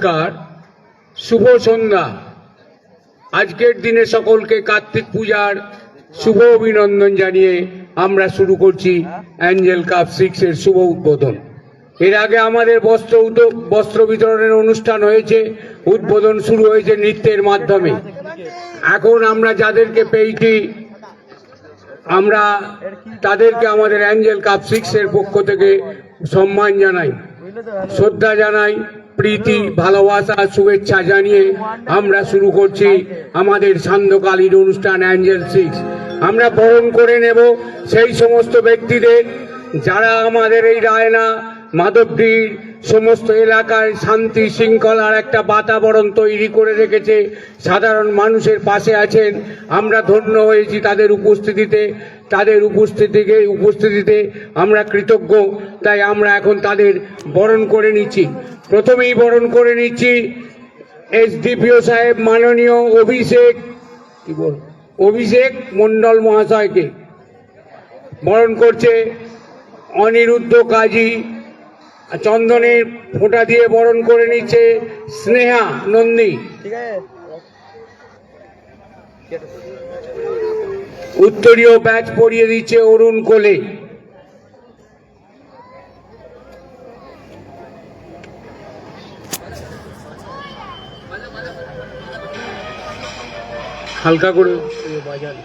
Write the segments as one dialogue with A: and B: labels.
A: নমস্কার, শুভ সন্ধ্যা। আজকের দিনে সকলকে কার্তিক পূজার শুভ অভিনন্দন জানিয়ে আমরা শুরু করছি অ্যাঞ্জেল কাপ 6 এর শুভ উদ্বোধন। এর আগে আমাদের বস্ত্র বিতরণের অনুষ্ঠান হয়েছে, উদ্বোধন শুরু হয়েছে নৃত্যের মাধ্যমে। এখন আমরা যাদেরকে পেয়েছি আমরা তাদেরকে আমাদের অ্যাঞ্জেল কাপ 6 এর পক্ষ থেকে সম্মান জানাই, শ্রদ্ধা জানাই, প্রীতি, ভালোবাসা, শুভেচ্ছা জানিয়ে আমরা শুরু করছি আমাদের সান্ধ্যকালীন অনুষ্ঠান অ্যাঞ্জেল 6। আমরা বরণ করে নেব সেই সমস্ত ব্যক্তিদের যারা আমাদের এই রায়না মাধবদীর সমস্ত এলাকায় শান্তি শৃঙ্খলার একটা বাতাবরণ তৈরি করে রেখেছে, সাধারণ মানুষের পাশে আছেন। আমরা ধন্য হয়েছি তাদের উপস্থিতিতে আমরা কৃতজ্ঞ। তাই আমরা এখন তাদের বরণ করে নিচ্ছি। প্রথমেই বরণ করে নিচ্ছি এসডিপিও সাহেব মাননীয় অভিষেক মণ্ডল মহাশয়কে। বরণ করছে অনিরুদ্ধ কাজী। চন্দনের ফোঁটা দিয়ে বরণ করে নিচ্ছে স্নেহা নন্দী। উত্তরীয় ব্যাচ পরিয়ে দিচ্ছে অরুণ কোলে। হালকা করে বাজার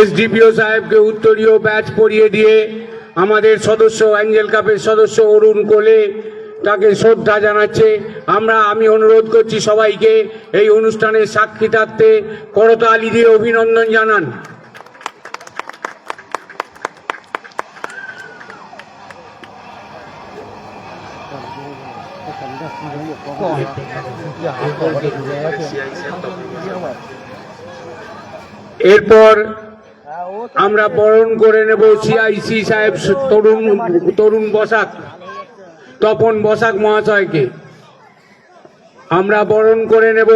A: এসডিপিও সাহেবকে উত্তরীয় ব্যাচ পরিয়ে দিয়ে আমাদের সদস্য অ্যাঞ্জেল কাপের সদস্য অরুণ কোলে তাকে শ্রদ্ধা জানাচ্ছে। আমি অনুরোধ করছি সবাইকে এই অনুষ্ঠানের সাক্ষী থাকতে করতালি দিয়ে অভিনন্দন জানান। এরপর আমরা বরণ করে নেব সিআইসি সাহেব তরুণ বসাক, তপন বসাক মহাশয়কে। আমরা বরণ করে নেব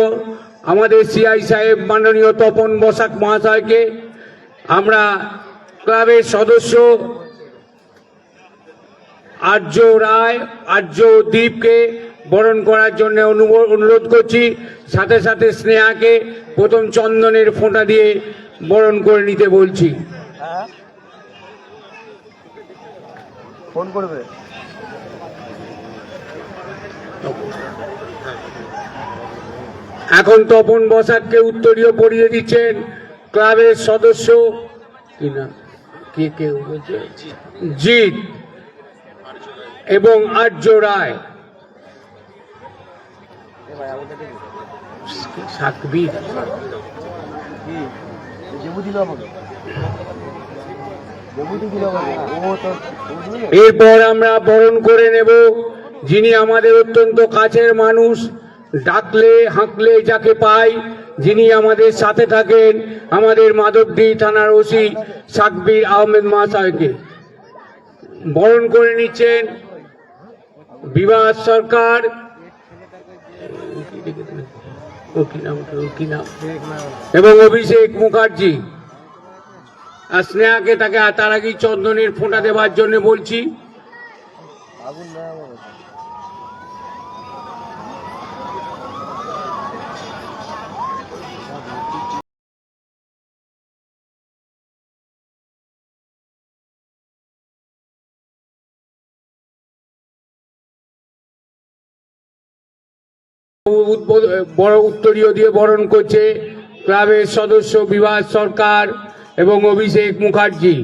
A: আমাদের সিআই সাহেব মাননীয় তপন বসাক মহাশয়কে। আমরা ক্লাবের সদস্য আর্য দ্বীপকে বরণ করার জন্য অনুরোধ করছি। সাথে সাথে স্নেহাকে প্রথম চন্দনের ফোঁটা দিয়ে বরণ করে নিতে বলছি। ফোন করবে। এখন তপন বসাককে উত্তরীয় পরিয়ে দিচ্ছেন ক্লাবের সদস্য জিৎ এবং আর্য রায়। এরপর আমরা বরণ করে নেব যিনি আমাদের অত্যন্ত কাছের মানুষ, ডাকলে হাঁকলে যাকে পাই, যিনি আমাদের সাথে থাকেন, আমাদের মাধবদী থানার ওসি সাকবির আহমেদ মহাশয়কে। বরণ করে নিচ্ছেন বিভাস সরকার এবং অভিষেক মুখার্জি। আর স্নেহাকে তার আগে চন্দনের ফোঁটা দেওয়ার জন্য বলছি। বড় উত্তরীয় দিয়ে বরণ করছে ক্লাবের সদস্য বিভাস সরকার এবং অভিষেক মুখার্জি।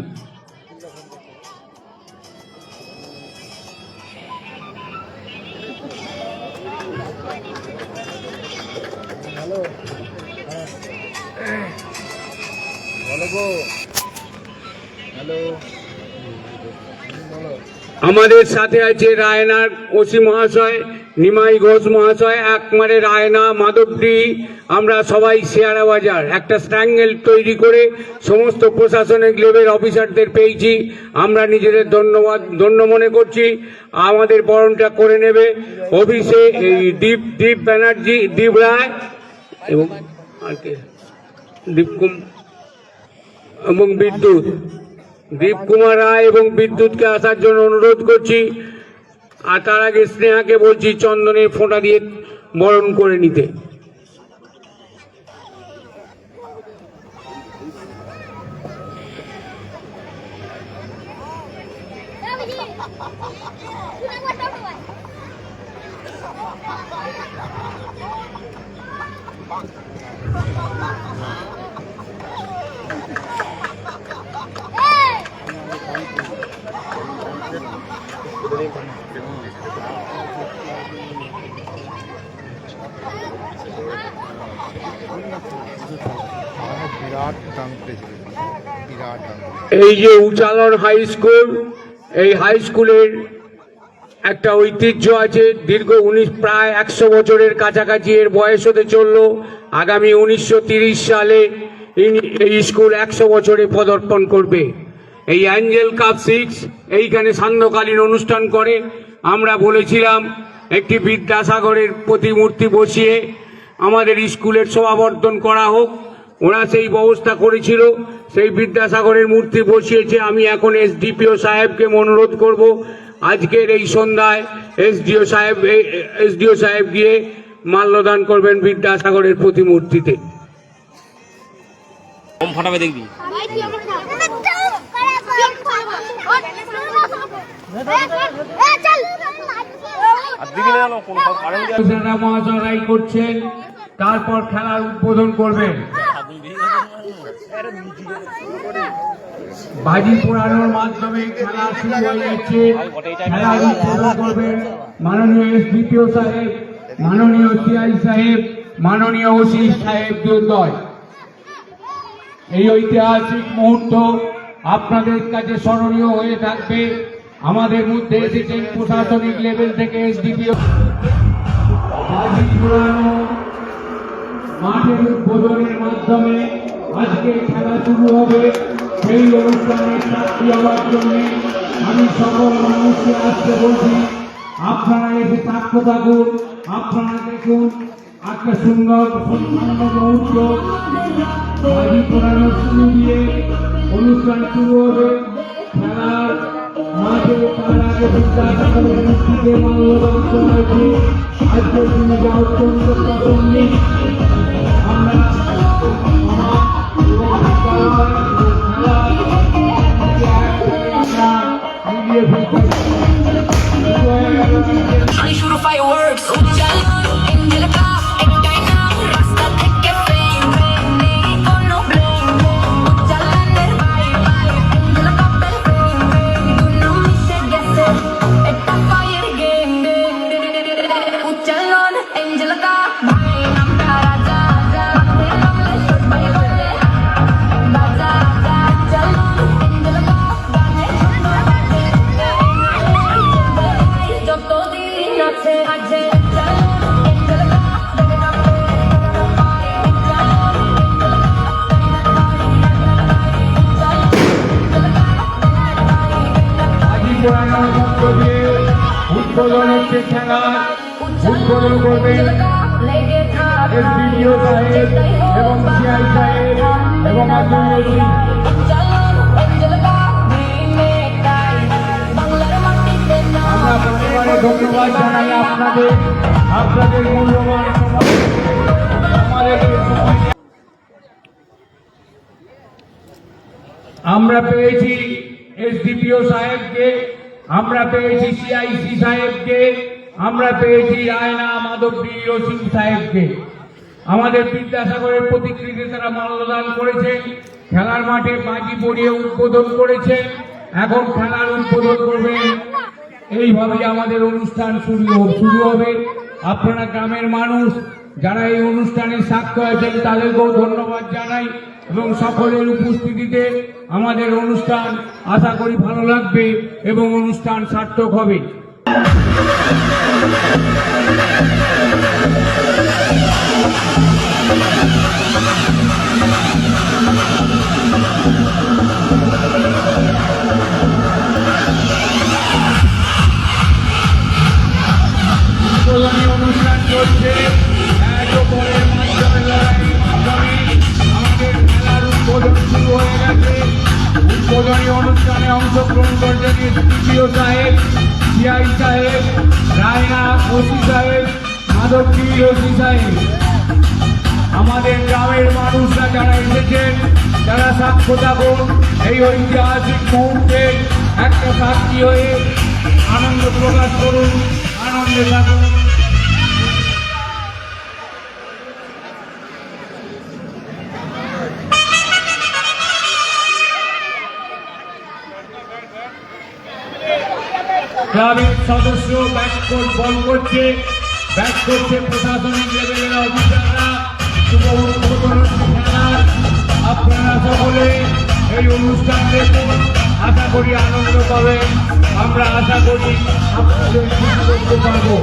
A: আমাদের সাথে আছে রায়নার ওসি মহাশয় নিমাই ঘোষ মহাশয়, একমারে রায়না মাধবদী। আমরা সবাই শেয়ারা বাজার একটা স্ট্যাঙ্গেল তৈরি করে সমস্ত প্রশাসনিক লেভেল অফিসারদের পেয়েছি। আমরা নিজেদের ধন্য মনে করছি। আমাদের বরণটা করে নেবে অভিষেক দীপ ব্যানার্জি, দীপ রায় এবং এবং বিদ্যুৎ, দীপকুমার রায় এবং বিদ্যুৎকে আসার জন্য অনুরোধ করছি। আর তার আগে স্নেহাকে বলছি চন্দনের ফোঁটা দিয়ে বরণ করে নিতে। এই যে উচালন হাই স্কুল, এই হাই স্কুলের একটা ঐতিহ্য আছে, দীর্ঘ প্রায় 100 বছরের কাছাকাছি এর বয়স হতে চলল। আগামী 1930 সালে এই স্কুল 100 বছরে পদার্পণ করবে। এই অ্যাঞ্জেল কাপ 6 এইখানে সান্ধ্যকালীন অনুষ্ঠান করে। আমরা বলেছিলাম একটি বিদ্যাসাগরের প্রতিমূর্তি বসিয়ে আমাদের স্কুলের শোভাবর্ধন করা হোক, ওরা সেই ব্যবস্থা করেছিল, সেই বিদ্যাসাগরের মূর্তি বসিয়েছে। আমি এখন এসডিপিও সাহেবকে অনুরোধ করব আজকের এই সন্ধ্যায় এসডিও সাহেব গিয়ে মাল্যদান করবেন বিদ্যাসাগরের প্রতিমূর্তিতে।
B: দেখবি
A: মহাশয় করছেন, তারপর খেলার উদ্বোধন করবেন। বাজি পোড়ানোর মাধ্যমে খেলা শুরু হয়ে যাচ্ছে। খেলার উদ্বোধন করবেন মাননীয় এসডিপিও সাহেব, মাননীয় সিআই সাহেব, মাননীয় ওসি সাহেব দ্বয়। এই ঐতিহাসিক মুহূর্ত আপনাদের কাছে স্মরণীয় হয়ে থাকবে। আমাদের মধ্যে এসেছেন প্রশাসনিক লেভেল থেকে এসডিপিও। বাজি পোড়ানো মাঠের উদ্বোধনের মাধ্যমে আজকে খেলা শুরু হবে। সেই অনুষ্ঠানের সাক্ষী হওয়ার জন্য আমি সকল মানুষকে আসতে বলছি, আপনারা এসে সাক্ষ্য থাকুন। আপনারা দেখুন একটা সুন্দর মুহূর্ত, বাজি পোড়ানো শুরু দিয়ে অনুষ্ঠান শুরু হবে। খেলার মাঠে তার আগে বিদ্যাসাগরের মূর্তিতে মাল্যদান করা হয়েছে। আজকের দিনে যা অত্যন্ত প্রাসঙ্গিক। আমরা
C: fireworks, Angelica, Rasta take fame, on no blame, Jalander bye bye, Angelica fame, you know me say yes, it's a fire game, Uchalon, Angelica, bye, Namta Raja, bye bye, Baja, Uchalon, Angelica, joto din ache ache
A: উদ্বোধন হচ্ছে খেলা। উদ্বোধন করবেন SDPO সাহেব এবং CI সাহেব এবং আদরণীয় আমরা প্রতিবারে ধন্যবাদ জানাই আপনাদের মূল্যবান আমরা পেয়েছি এসডিপিও সাহেবকে, আমরা পেয়েছি সিআইসি সাহেবকে, আমরা পেয়েছি রায়না মাধবগিরি ওসি সাহেবকে। আমাদের বিদ্যাসাগরের প্রতিকৃতি তারা মাল্যদান করেছেন, খেলার মাঠে বাজি পড়িয়ে উদ্বোধন করেছেন। এখন খেলার উদ্বোধন করবেন। এইভাবে আমাদের অনুষ্ঠান শুরু হবে। আপনারা গ্রামের মানুষ যারা এই অনুষ্ঠানে সাক্ষ্য আছেন তাদেরকেও ধন্যবাদ জানাই এবং সকলের উপস্থিতিতে আমাদের অনুষ্ঠান আশা করি ভালো লাগবে এবং অনুষ্ঠান সার্থক হবে। অনুষ্ঠান চলছে বলের মাধ্যমে লড়াইয়ের মাধ্যমে আমাদের খেলার উদ্বোধন শুরু হয়ে গেছে। এবারে অনুষ্ঠানে অংশগ্রহণ করছেন এসডিপিও সাহেব, সিআই সাহেব, রায়না ওসি সাহেব, মাধবগিরি ওসি সাহেব। আমাদের গ্রামের মানুষরা যারা এসেছেন তারা সাক্ষ্য থাকুন এই ঐতিহাসিক মুহূর্তে একটা সাক্ষী হয়ে আনন্দ প্রকাশ করুন, আনন্দে থাকুন। ক্লাবের সদস্য ব্যাককোট বল করছে, ব্যাক করছে প্রশাসনিক লেভেলের অফিসাররা। শুভ উদ্বোধন খেলার আপনারা সকলে এই অনুষ্ঠান দেখুন, আশা করি আনন্দ পাবেন। আমরা আশা করি আপনাদের খুশি করতে পারবো।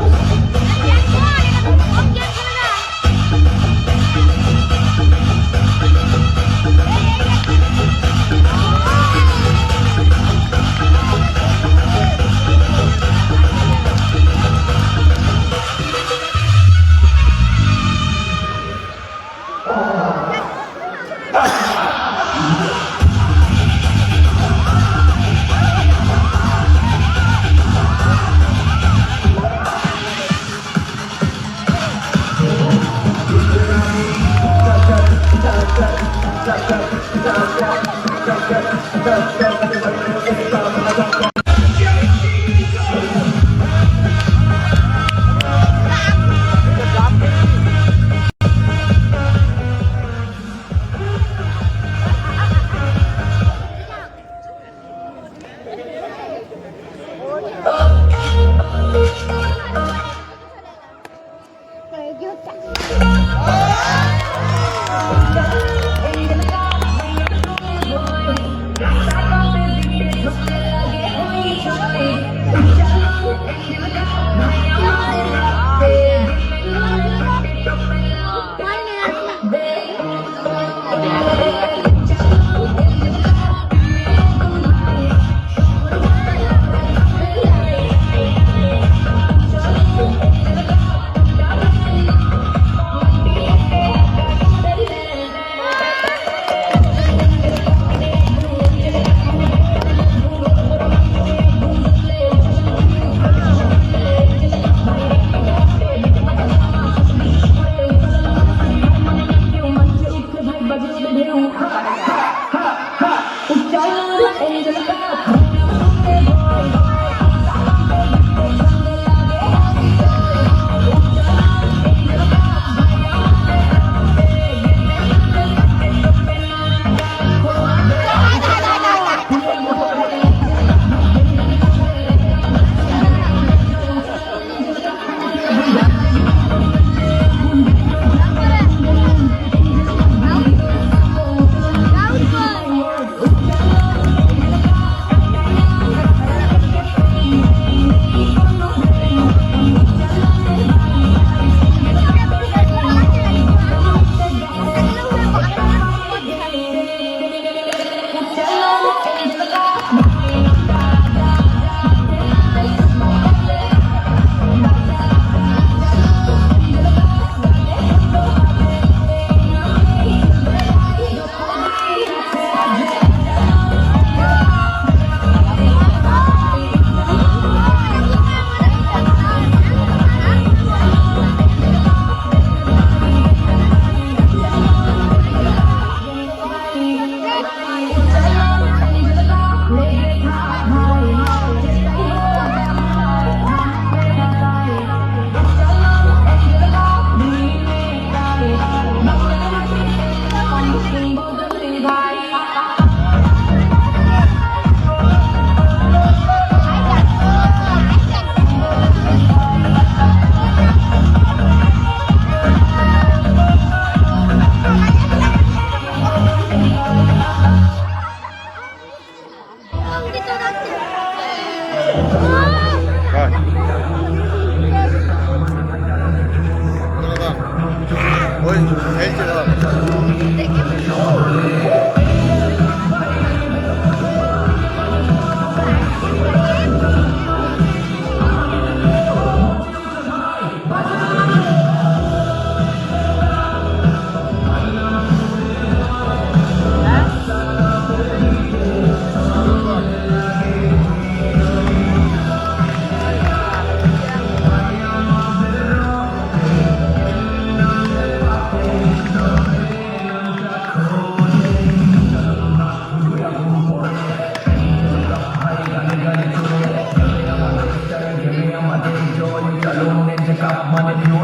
B: আমাদের প্রিয়